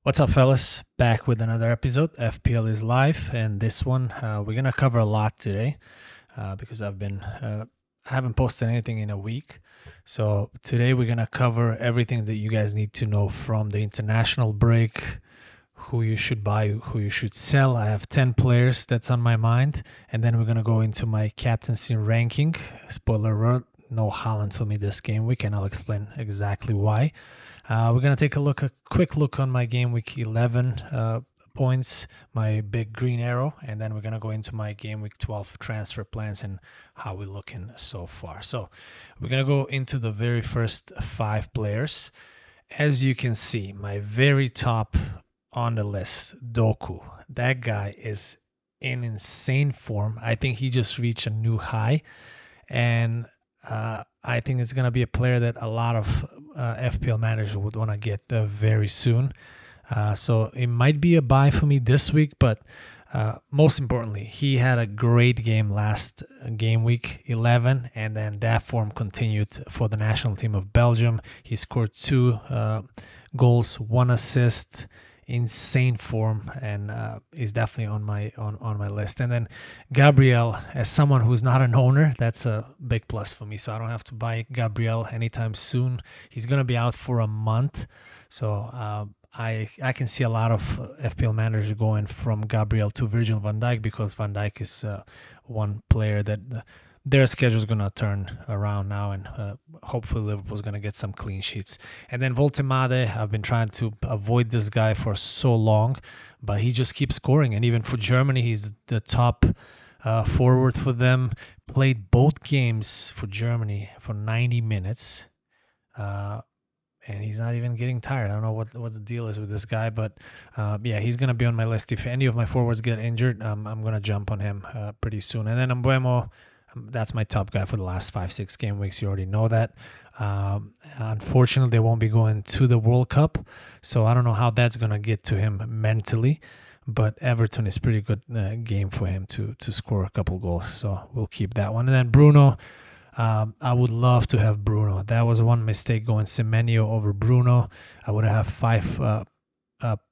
What's up, fellas? Back with another episode. FPL is live, and this one we're gonna cover a lot today because I haven't posted anything in a week. So today we're gonna cover everything that you guys need to know from the international break, who you should buy, who you should sell. I have 10 players that's on my mind, and then we're gonna go into my captaincy ranking. Spoiler alert: no Haaland for me this game week, and I'll explain exactly why. We're gonna take a quick look on my game week 11 points, my big green arrow, and then we're gonna go into my game week 12 transfer plans and how we're looking so far. So we're gonna go into the very first five players. As you can see, my very top on the list, Doku. That guy is in insane form. I think he just reached a new high, and I think it's going to be a player that a lot of FPL managers would want to get very soon. So it might be a buy for me this week, but most importantly, he had a great game last game week 11, and then that form continued for the national team of Belgium. He scored two goals, one assist, insane form, and is definitely on my list. And then Gabriel, as someone who's not an owner, that's a big plus for me. So I don't have to buy Gabriel anytime soon. He's gonna be out for a month, so I can see a lot of FPL managers going from Gabriel to Virgil van Dijk because Van Dijk is one player that their schedule is going to turn around now, and hopefully Liverpool's going to get some clean sheets. And then Voltemade, I've been trying to avoid this guy for so long, but he just keeps scoring. And even for Germany, he's the top forward for them. Played both games for Germany for 90 minutes. And he's not even getting tired. I don't know what the deal is with this guy, but yeah, he's gonna be on my list. If any of my forwards get injured, I'm gonna jump on him pretty soon. And then Mbuemo, that's my top guy for the last 5-6 game weeks. You already know that. Unfortunately, they won't be going to the World Cup, so I don't know how that's gonna get to him mentally. But Everton is pretty good game for him to score a couple goals, so we'll keep that one. And then Bruno. I would love to have Bruno. That was one mistake going Semenyo over Bruno. I would have 5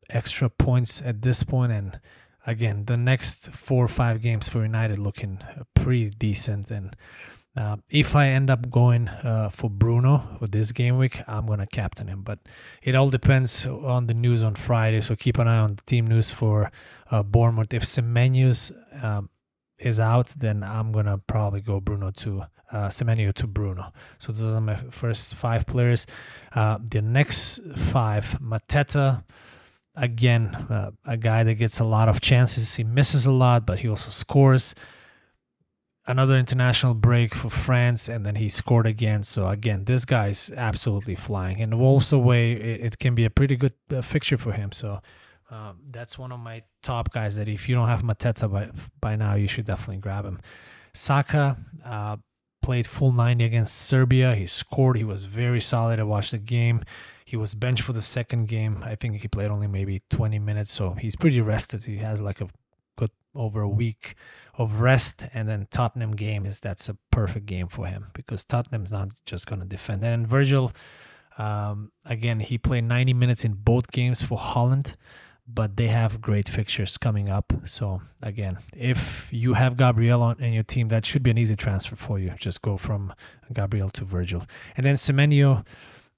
extra points at this point. And again, the next 4 or 5 games for United looking pretty decent. And if I end up going for Bruno for this game week, I'm going to captain him. But it all depends on the news on Friday. So keep an eye on the team news for Bournemouth. If Semenyo's is out, then I'm going to probably go Semenyo to Bruno. So those are my first 5 players. The next 5, Mateta, again, a guy that gets a lot of chances. He misses a lot, but he also scores. Another international break for France, and then he scored again. So again, this guy is absolutely flying. And Wolves away, it can be a pretty good fixture for him. So that's one of my top guys that if you don't have Mateta by now, you should definitely grab him. Saka played full 90 against Serbia. He scored. He was very solid. I watched the game. He was benched for the second game. I think he played only maybe 20 minutes, so he's pretty rested. He has like a good over a week of rest, and then Tottenham game that's a perfect game for him because Tottenham's not just going to defend. And Virgil, again, he played 90 minutes in both games for Haaland, but they have great fixtures coming up. So again, if you have Gabriel in your team, that should be an easy transfer for you. Just go from Gabriel to Virgil. And then Semenyo,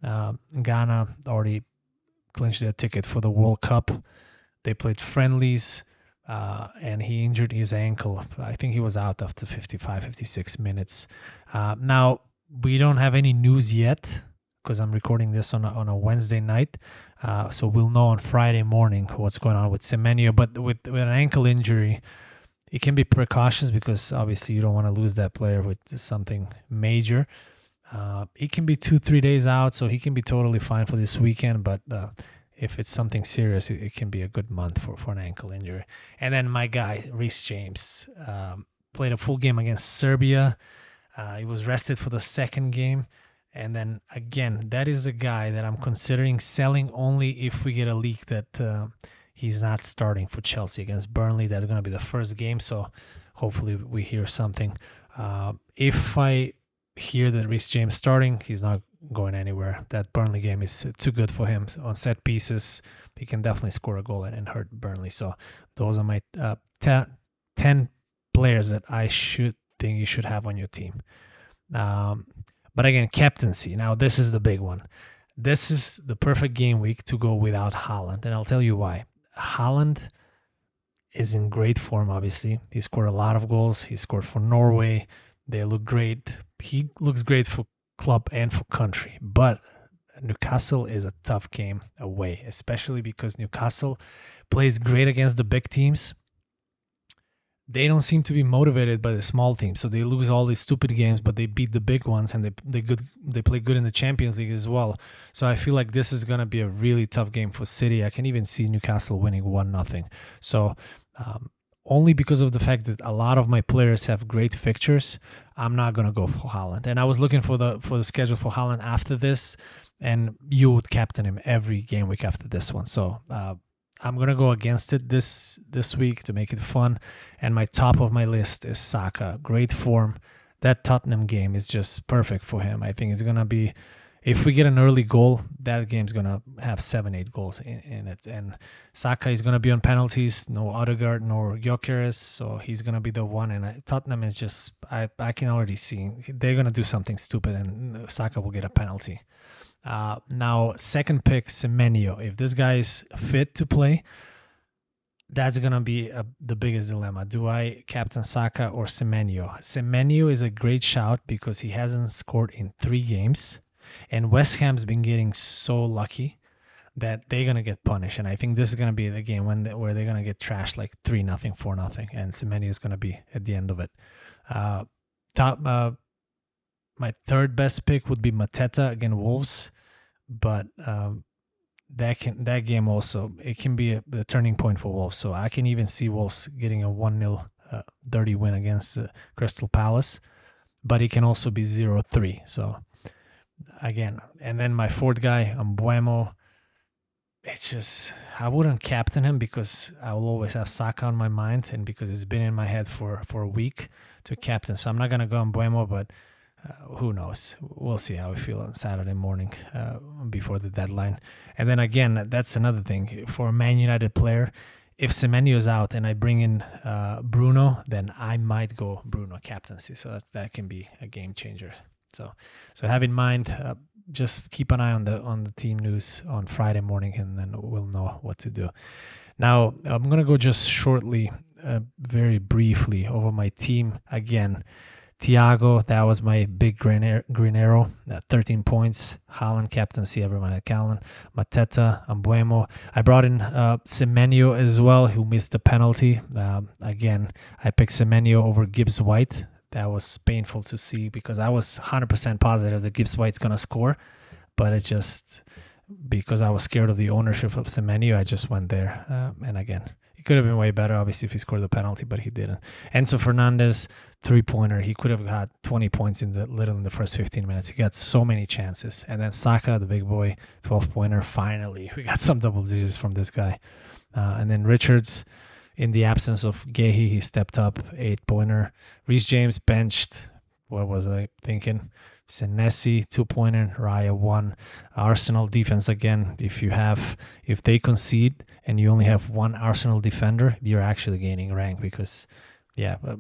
Ghana already clinched their ticket for the World Cup. They played friendlies, and he injured his ankle. I think he was out after 55, 56 minutes. Now, we don't have any news yet because I'm recording this on a Wednesday night. So we'll know on Friday morning what's going on with Semenyo. But with an ankle injury, it can be precautions because obviously you don't want to lose that player with something major. He can be 2-3 days out, so he can be totally fine for this weekend. But if it's something serious, it can be a good month for an ankle injury. And then my guy, Reece James, played a full game against Serbia. He was rested for the second game. And then again, that is a guy that I'm considering selling only if we get a leak that he's not starting for Chelsea against Burnley. That's going to be the first game, so hopefully we hear something. If I hear that Reece James starting, he's not going anywhere. That Burnley game is too good for him. So on set pieces, he can definitely score a goal and hurt Burnley. So those are my 10 players that I should think you should have on your team. But again, captaincy. Now, this is the big one. This is the perfect game week to go without Haaland, and I'll tell you why. Haaland is in great form, obviously. He scored a lot of goals. He scored for Norway. They look great. He looks great for club and for country. But Newcastle is a tough game away, especially because Newcastle plays great against the big teams. They don't seem to be motivated by the small teams, so they lose all these stupid games, but they beat the big ones, and they play good in the Champions League as well. So I feel like this is gonna be a really tough game for City. I can even see Newcastle winning 1-0. So only because of the fact that a lot of my players have great fixtures, I'm not gonna go for Haaland. And I was looking for the schedule for Haaland after this, and you would captain him every game week after this one. So I'm gonna go against it this week to make it fun. And my top of my list is Saka. Great form. That Tottenham game is just perfect for him. I think it's gonna be, if we get an early goal, that game's gonna have 7-8 goals in it. And Saka is gonna be on penalties. No Odegaard, no Gyökeres, so he's gonna be the one. And Tottenham is just, I can already see they're gonna do something stupid, and Saka will get a penalty. Now, second pick, Semenyo. If this guy is fit to play, that's going to be the biggest dilemma. Do I captain Saka or Semenyo? Semenyo is a great shout because he hasn't scored in 3 games. And West Ham's been getting so lucky that they're going to get punished. And I think this is going to be the game where they're going to get trashed like 3-0, 4-0. And Semenyo is going to be at the end of it. My third best pick would be Mateta against Wolves. But that game also, it can be the turning point for Wolves. So I can even see Wolves getting a 1-0 dirty win against Crystal Palace, but it can also be 0-3. So again, and then my fourth guy, Mbeumo, it's just, I wouldn't captain him because I will always have Saka on my mind, and because it's been in my head for a week to captain. So I'm not gonna go Mbeumo, but who knows? We'll see how we feel on Saturday morning before the deadline. And then again, that's another thing. For a Man United player, if Semenyo's out and I bring in Bruno, then I might go Bruno captaincy. So that can be a game changer. So have in mind, just keep an eye on the team news on Friday morning, and then we'll know what to do. Now, I'm going to go just shortly, very briefly, over my team again. Thiago, that was my big green arrow, 13 points. Haaland captaincy, everyone had Haaland. Mateta, Mbeumo. I brought in Semenyo as well, who missed the penalty. Again, I picked Semenyo over Gibbs White. That was painful to see because I was 100% positive that Gibbs White's going to score, but it's just because I was scared of the ownership of Semenyo, I just went there. And again, it could have been way better, obviously, if he scored the penalty, but he didn't. Enzo Fernandez, 3-pointer. He could have had 20 points in the first 15 minutes. He got so many chances. And then Saka, the big boy, 12-pointer. Finally, we got some double digits from this guy. And then Richards, in the absence of Gehi, he stepped up, 8-pointer. Reece James benched. What was I thinking? Senesi, 2-pointer, Raya 1. Arsenal defense again. If they concede and you only have one Arsenal defender, you're actually gaining rank because,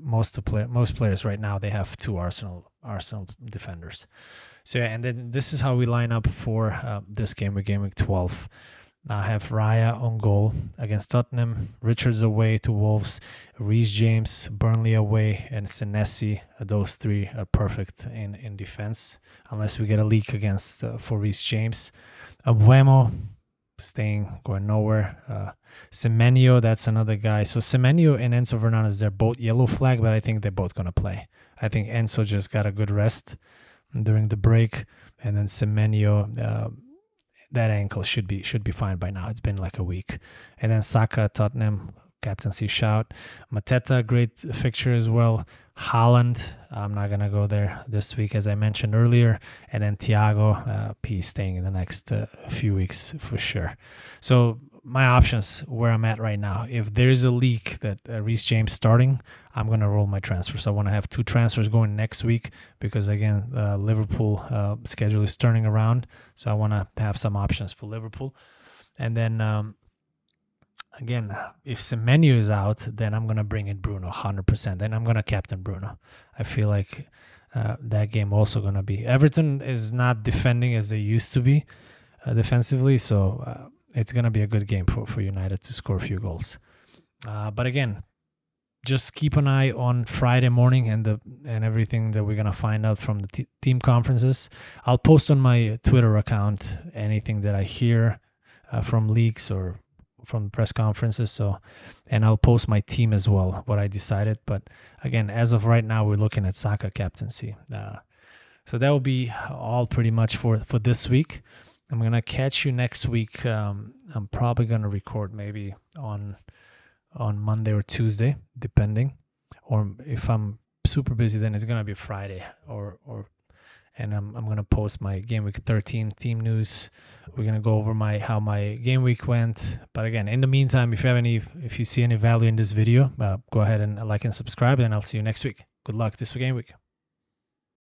most players right now they have 2 Arsenal defenders. So and then this is how we line up for this game week 12. I have Raya on goal against Tottenham, Richards away to Wolves, Reece James, Burnley away, and Senesi. Those 3 are perfect in defense, unless we get a leak against for Reece James. Mbeumo going nowhere. Semenyo, that's another guy. So Semenyo and Enzo Fernandez, they're both yellow flag, but I think they're both going to play. I think Enzo just got a good rest during the break, and then Semenyo, that ankle should be fine by now. It's been like a week. And then Saka, Tottenham, captaincy shout. Mateta, great fixture as well. Haaland, I'm not going to go there this week, as I mentioned earlier. And then Thiago, he's staying in the next few weeks for sure. So my options where I'm at right now. If there's a leak that Reece James starting, I'm gonna roll my transfers. I want to have 2 transfers going next week because again, Liverpool schedule is turning around, so I want to have some options for Liverpool. And then again, if Semenyo is out, then I'm gonna bring in Bruno 100%. Then I'm gonna captain Bruno. I feel like that game also gonna be. Everton is not defending as they used to be defensively, so it's gonna be a good game for United to score a few goals. But again, just keep an eye on Friday morning and everything that we're gonna find out from the team conferences. I'll post on my Twitter account anything that I hear from leaks or from press conferences. So, and I'll post my team as well, what I decided. But again, as of right now, we're looking at Saka captaincy. So that will be all pretty much for this week. I'm gonna catch you next week. I'm probably gonna record maybe on Monday or Tuesday, depending. Or if I'm super busy, then it's gonna be Friday and I'm gonna post my game week 13 team news. We're gonna go over how my game week went. But again, in the meantime, if you see any value in this video, go ahead and like and subscribe, and I'll see you next week. Good luck this game week.